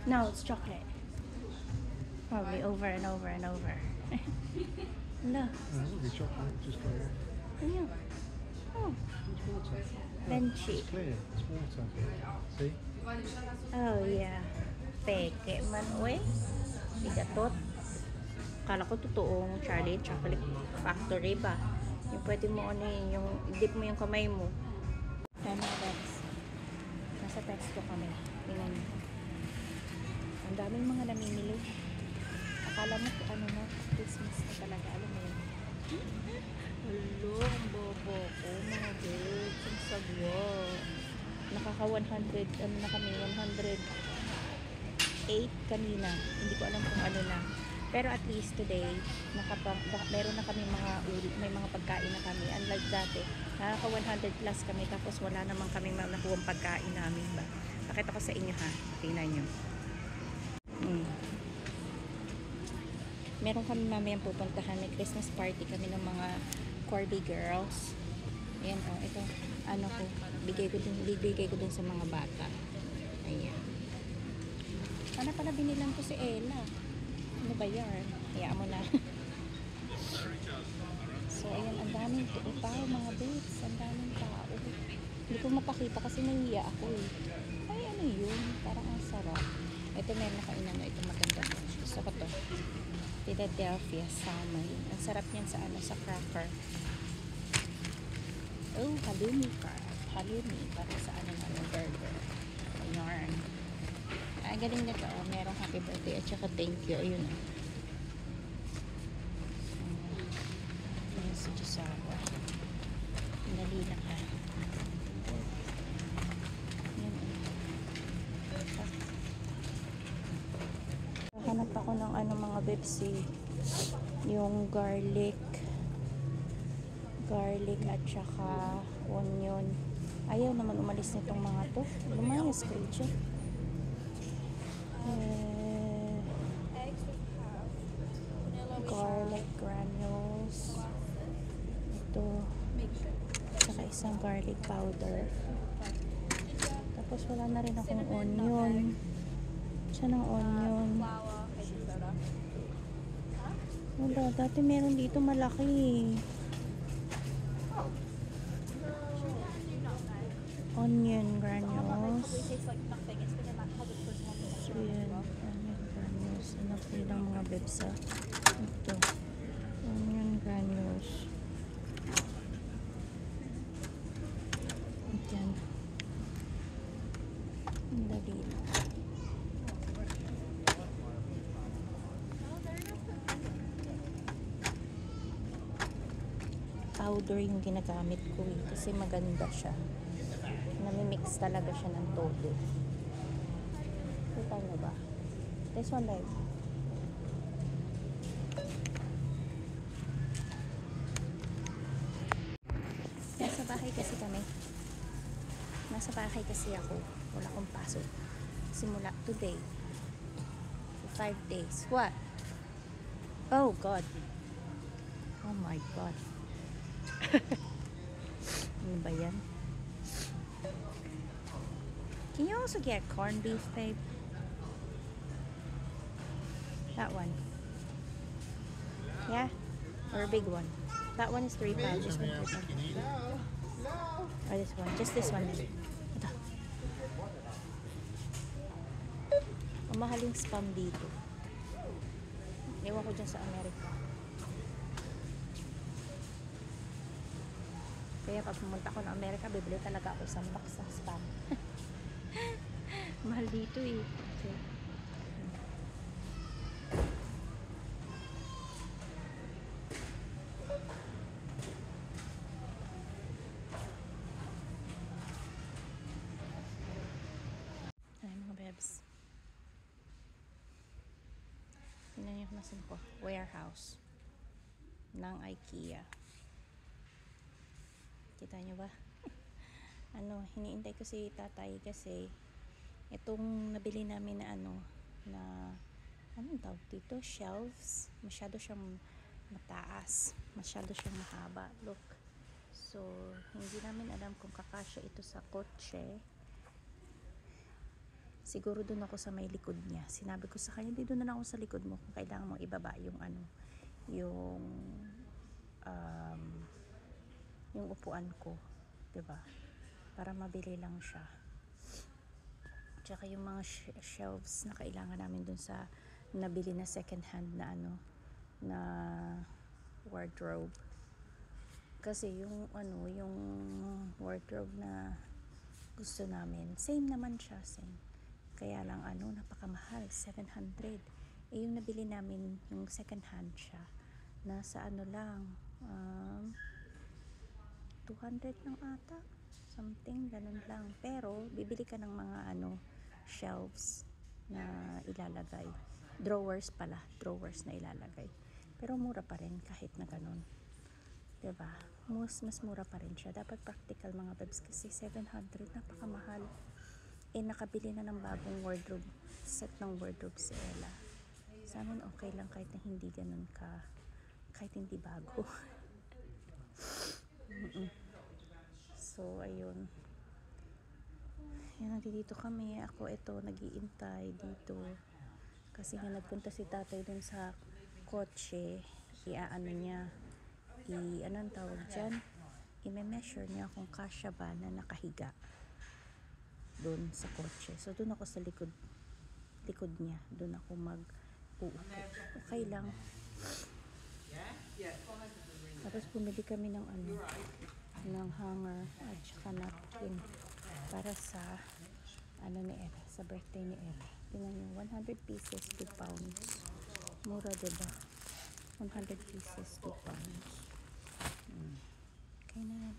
No, it's chocolate. Probably over and over and over. Look. It would be chocolate, just clear. Yeah. Oh, It's water. Benchi. It's clear. It's water. See? Oh, yeah. Peke man, uy. Bigatot. Kala ko totoong Charlie Chocolate Factory ba? Yung pwede mo ano yung dip mo yung kamay mo. Ayan mga guys. Nasa Tesco kami. Tingnan nyo. Ang daming mga namimili. Akala mo ano na, Christmas na talaga. Alam mo yun. Hello, ang bobo ko. Mga birds. Ang sagwa. Nakaka 100, ano na kami, 108 kanina. Hindi ko alam kung ano na. Pero at least today, meron na kami may mga pagkain na kami. Unlike dati, nakaka 100 plus kami tapos wala naman kami nakuha pagkain namin ba. Pakita ko sa inyo ha. Tingnan nyo. Meron kami mamayang pupuntahan. May Christmas party kami ng mga Corby girls. Ayan o. Ito, ano ko. Bibigay ko dun sa mga bata. Ayan. Sana pala binilang ko si Ella. Ano ba yan? Hayaan mo na. So, ayan. Ang daming tao, mga babes. Ang daming tao. Hindi ko mapakita kasi nahiya ako eh. Ay, ano yun? Parang ang sarap. Ito meron na kainan. Ito maganda. Gusto ko to. Philadelphia salmon. Ang sarap niyan sa ano, sa cracker. Oh, halloumi halloumi para sa ano na burger. Ayan. Ang galing na to. Oh. Merong happy birthday at saka thank you. Ayun o. Ayan si Gisawa. Dali na ka. Hanap ako ng ano mga Pepsi. Yung garlic at saka onion. Ayaw naman umalis nitong mga to. Lumayas ko siya. Garlic granules. Ito. Saka isang garlic powder. Tapos wala na rin akong onion. Siya ng onion. Wala. Dati meron dito malaki. Onion granules. So yan. Onion granules. Anak nilang mga bebsa. Ito. Onion granules. Yan. Ang dali na. Powder yung ginagamit ko eh, kasi maganda siya. Namimix talaga siya ng todo. Kita nyo ba? This one like. Nasa bahay kasi kami. Nasa bahay kasi ako. Wala akong pasok. Simula today. For 5 days. What? Oh God. Oh my God. Ano ba yan? Can you also get corned beef, babe? That one. Yeah? Or a big one? That one is 3 pounds. This one is 3 pounds. Or this one. Just this one. Ito. Ang mahaling spam dito. Ewan ko dyan sa Amerika. Kaya pag pumunta ko ng Amerika, bibili talaga ako isang box sa spam. Mahal dito eh. Okay. Ay mga bebs. Tingnan niyo kung nasan ko. Warehouse ng IKEA. Kita nyo ba? Ano, hiniintay ko si tatay kasi itong nabili namin na anong tawag dito? Shelves. Masyado siyang mataas. Masyado siyang mahaba. Look. So, hindi namin alam kung kakasya ito sa kotse. Siguro doon ako sa may likod niya. Sinabi ko sa kanya, dito na lang ako sa likod mo kung kailangan mong ibaba yung ano, yung um, yung upuan ko, 'di ba? Para mabili lang siya. Tsaka yung mga shelves na kailangan namin doon sa nabili na second hand na ano, na wardrobe. Kasi yung ano, yung wardrobe na gusto namin, same naman siya, same. Kaya lang ano, napakamahal, 700. Eh yung nabili namin, yung second hand siya, nasa ano lang, 200 lang ata, something, ganun lang. Pero, bibili ka ng mga ano, shelves na ilalagay. Drawers pala, drawers na ilalagay. Pero mura pa rin kahit na ganun. 'Di ba? Mas mura pa rin siya. Dapat practical mga babes kasi 700, napakamahal. Eh nakabili na ng bagong wardrobe, set ng wardrobe si Ella. Sa amin okay lang kahit na hindi ganun ka, kahit hindi bago. So ayun. Yan, nandito kami. Ako ito, nag-iintay dito. Kasi nga nagpunta si tatay dun sa kotse. Iaano niya. Anong tawag dyan? I-measure niya kung kasya ba na nakahiga dun sa kotse. So dun ako sa likod niya. Dun ako mag-uupo. Okay lang. Tapos bumili kami ng ano, ng hanger at saka napkin para sa ano ni Ella, sa birthday ni Ella. Tingnan nyo, 100 pieces, 2 pounds. Mura, diba? 100 pieces, 2 pounds. Okay na yan.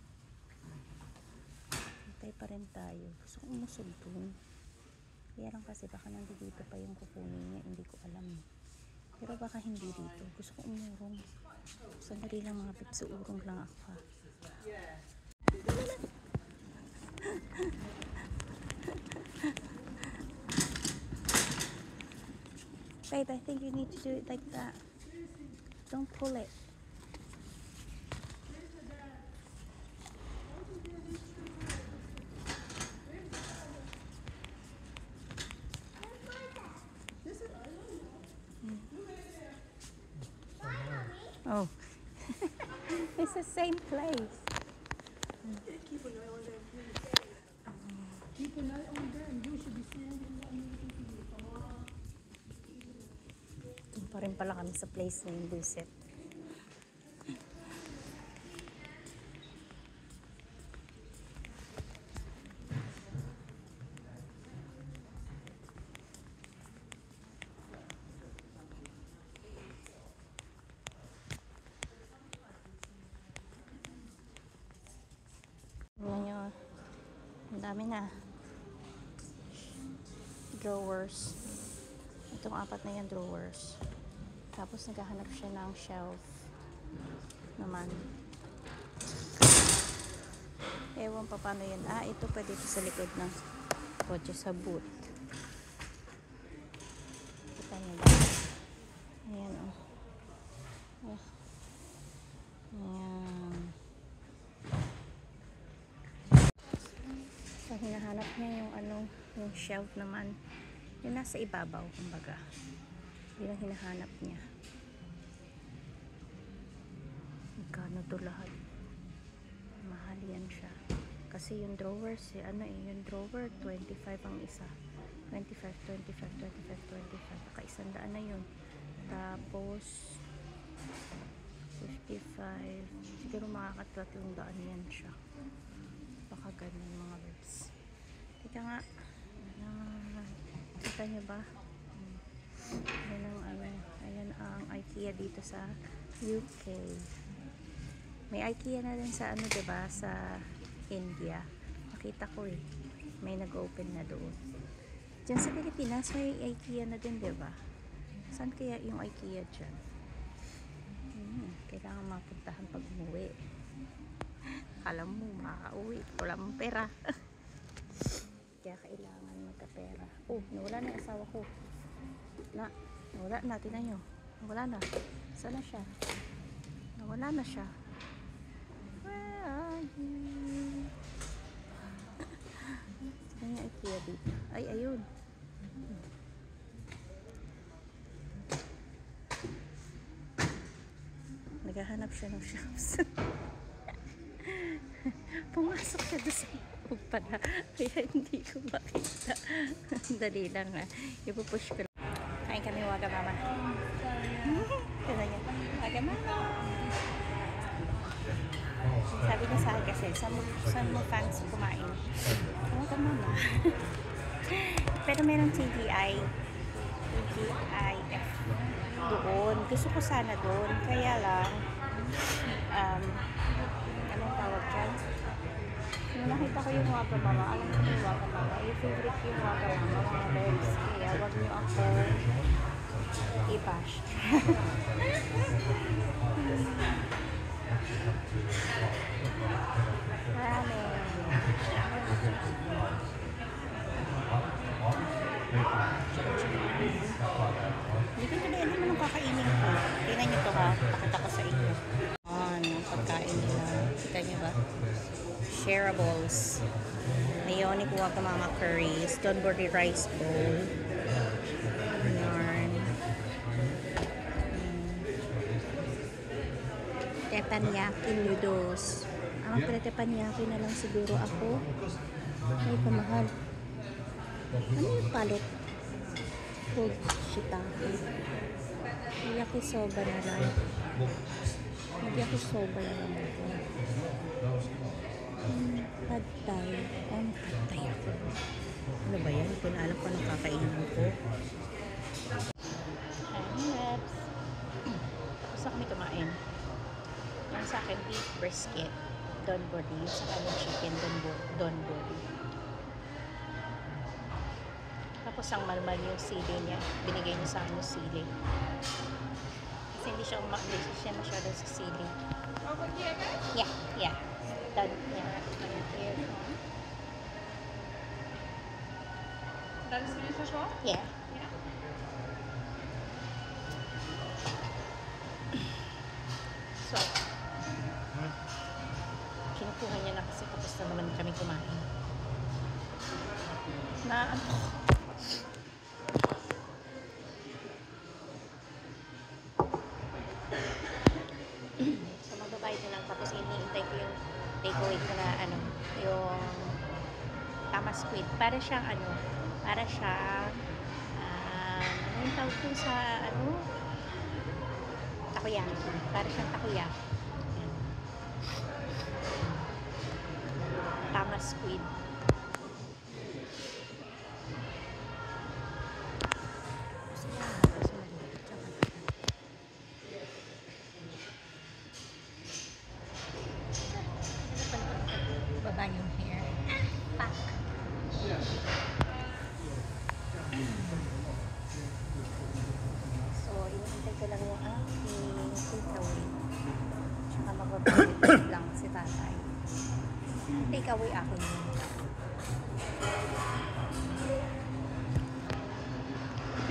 Hintay pa rin tayo. Gusto kong umusog dun. Kaya lang kasi baka nandito pa yung kukunin niya, hindi ko alam. Pero baka hindi dito. Gusto kong umurong. Sandali lang mga pips, urong lang ako ha. Babe, I think you need to do it like that. Don't pull it. Oh, it's the same place. Keep an eye on that, please. Keep an eye on that, and you should be standing on Doon pa rin pala kami sa place na yung Buset. Tingnan nyo, ang dami na drawers. Itong 4 na yan drawers. Tapos naghahanap siya ng shelf naman. Ewan pa paano yan. Ito pwede ito sa likod ng kotse, sa boot. Kita niyo ba? Ayan o. Ayan. So hinahanap niya yung ano, yung shelf naman. Yung nasa ibabaw, kumbaga. Yun ang hinahanap niya. Magkano to lahat? Mahal yan siya. Kasi yung drawers, yung drawer, 25 ang isa. 25. Baka 100 na yun. Tapos, 55. Siguro makaka-300 yan siya. Baka ganyan mga babes. Tika nga. Kita nyo ba? Ayan ang IKEA dito sa UK. May IKEA na din sa diba? Sa India. Nakita ko eh. May nag-open na doon. Diyan sa Pilipinas may IKEA na din, diba? Saan kaya yung IKEA dyan? Kailangan mapuntahan pag umuwi. Akala mo makaka-uwi. Wala mong pera. Kaya kailangan magka-pera. Oh, nawala na yung asawa ko. Nawala na. Tingnan nyo. Nawala na. Saan na siya? Nawala na siya. Where are you? Tingnan yung IKEA dito. Ay, ayun. Naghanap siya ng shops. Pumasok siya doon sa loob pala. Kaya hindi ko makita. Dali lang ha. Ipupush ko lang. Kain kami Wagamama. Tignan niya. Wagamama. Sabi niya sa akin kasi, saan mo fans kumain? Wagamama. Pero merong TGIF doon. Gusto ko sana doon. Kaya lang, anong tawag dyan? Nung nakita ko yung Wagamama, alam ko yung Wagamama. Yung favorite yung Wagamama, mga loves. Kaya wag niyo ako i-bash. Marami. Hindi ko tuloy alam anong kakainin ko. Tingnan nyo to ha. Pakita ko sa inyo. Yung pagkain nila. Kita nyo ba? Shareables. Mayonic Wagamama curries. Donburi rice bowl. Yarn. Teppanyaki noodles. Ang teppanyaki na lang siguro ako. Ay, kamahal. Ano yung palit? Food shiitake. Yakisoba na lang. Yakisoba na lang ako. Pad thai. Pad thai ako. Ano ba yan? Hindi ko na alam kung anong kakainin ko. Hanap. Tapos na kami kumain. Yung sa akin, beef brisket. Donburi. Sa kanya chicken donburi. Tapos ang malmal yung sili niya. Binigay niya sa akin yung sili. Kasi hindi siya masyado sa sili. Yeah, yeah. Done. Yeah. Here. Dat is nu zo? Yeah. So, kinukuha niya na kasi tapos na naman kami kumain. So, magbabayad na lang tapos iniintay ko yung takeaway ko na yung tama squid. Para siyang ano yung tawag ko sa takoyaki. Para siyang takoyaki. Yan. Tama squid. Baba yung hair. Pak. So, inintay ko lang yung aking takeaway. Tsaka magbabayad lang si tatay. Takeaway ako yun.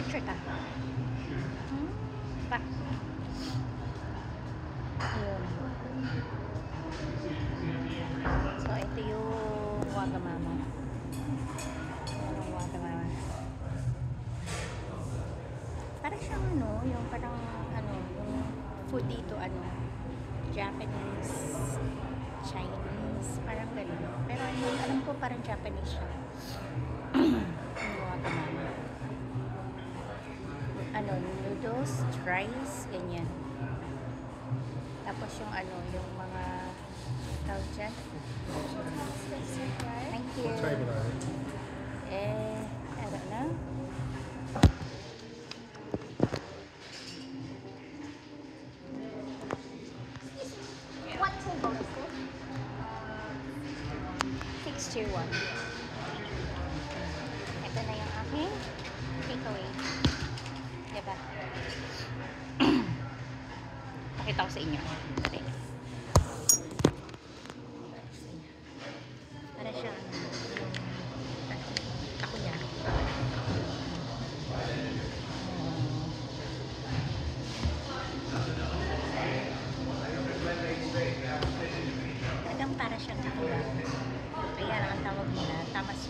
Picture ta. Pak. Ayun. So, ito yung Wagamama. Yung Wagamama. Parang siyang yung parang yung food dito, Japanese, Chinese, parang gano'n. Pero alam ko parang Japanese siya. Yung Wagamama. Noodles, rice, ganyan. Tapos yung yung mga tawag dyan. Thank you. What table are they? I don't know. What table is this? 621. Ito na yung aking takeaway. Diba? Pakita ko sa inyo. Okay. Para siya takoyaki. Talagang para siyang takoyaki. Kaya lang ang tawag nila, tamas.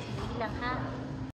Hindi lang ha.